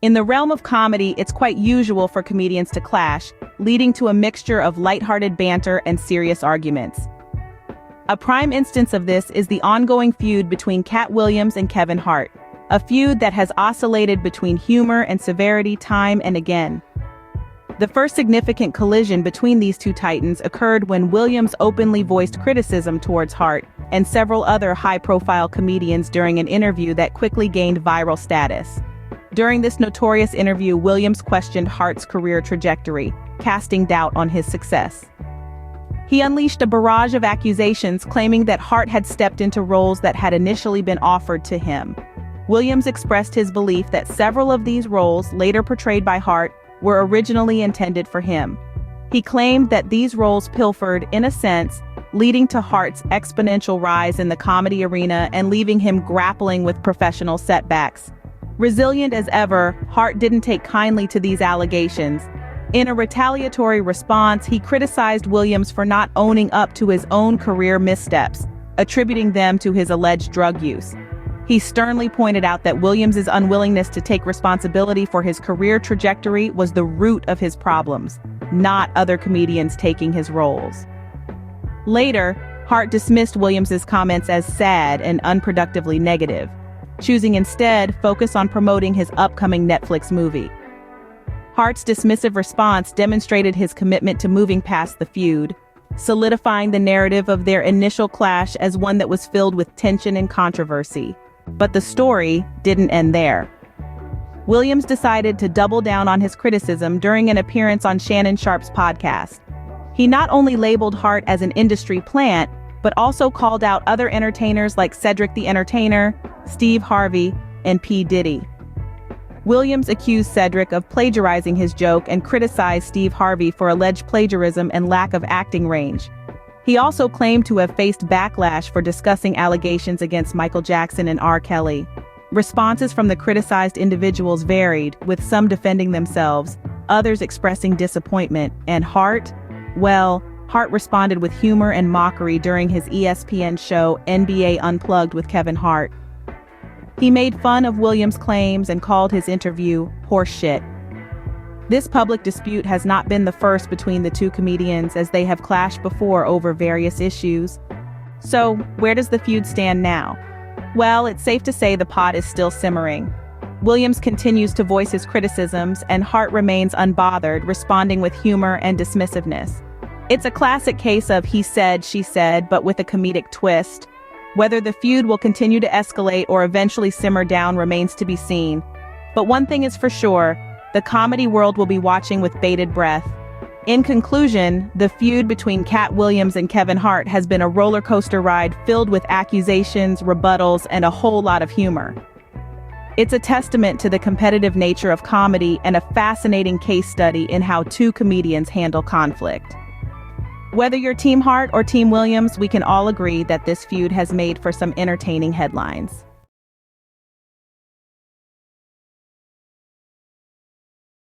In the realm of comedy, it's quite usual for comedians to clash, leading to a mixture of lighthearted banter and serious arguments. A prime instance of this is the ongoing feud between Katt Williams and Kevin Hart, a feud that has oscillated between humor and severity time and again. The first significant collision between these two titans occurred when Williams openly voiced criticism towards Hart and several other high-profile comedians during an interview that quickly gained viral status. During this notorious interview, Williams questioned Hart's career trajectory, casting doubt on his success. He unleashed a barrage of accusations claiming that Hart had stepped into roles that had initially been offered to him. Williams expressed his belief that several of these roles, later portrayed by Hart, were originally intended for him. He claimed that these roles pilfered, in a sense, leading to Hart's exponential rise in the comedy arena and leaving him grappling with professional setbacks. Resilient as ever, Hart didn't take kindly to these allegations. In a retaliatory response, he criticized Williams for not owning up to his own career missteps, attributing them to his alleged drug use. He sternly pointed out that Williams' unwillingness to take responsibility for his career trajectory was the root of his problems, not other comedians taking his roles. Later, Hart dismissed Williams' comments as sad and unproductively negative, choosing instead focus on promoting his upcoming Netflix movie. Hart's dismissive response demonstrated his commitment to moving past the feud, solidifying the narrative of their initial clash as one that was filled with tension and controversy. But the story didn't end there. Williams decided to double down on his criticism during an appearance on Shannon Sharpe's podcast. He not only labeled Hart as an industry plant, but also called out other entertainers like Cedric the Entertainer, Steve Harvey, and P. Diddy. Williams accused Cedric of plagiarizing his joke and criticized Steve Harvey for alleged plagiarism and lack of acting range. He also claimed to have faced backlash for discussing allegations against Michael Jackson and R. Kelly. Responses from the criticized individuals varied, with some defending themselves, others expressing disappointment, and Hart? Well, Hart responded with humor and mockery during his ESPN show NBA Unplugged with Kevin Hart. He made fun of Williams' claims and called his interview horseshit. This public dispute has not been the first between the two comedians, as they have clashed before over various issues. So, where does the feud stand now? Well, it's safe to say the pot is still simmering. Williams continues to voice his criticisms, and Hart remains unbothered, responding with humor and dismissiveness. It's a classic case of he said, she said, but with a comedic twist. Whether the feud will continue to escalate or eventually simmer down remains to be seen. But one thing is for sure, the comedy world will be watching with bated breath. In conclusion, the feud between Katt Williams and Kevin Hart has been a roller coaster ride filled with accusations, rebuttals, and a whole lot of humor. It's a testament to the competitive nature of comedy and a fascinating case study in how two comedians handle conflict. Whether you're Team Hart or Team Williams, we can all agree that this feud has made for some entertaining headlines.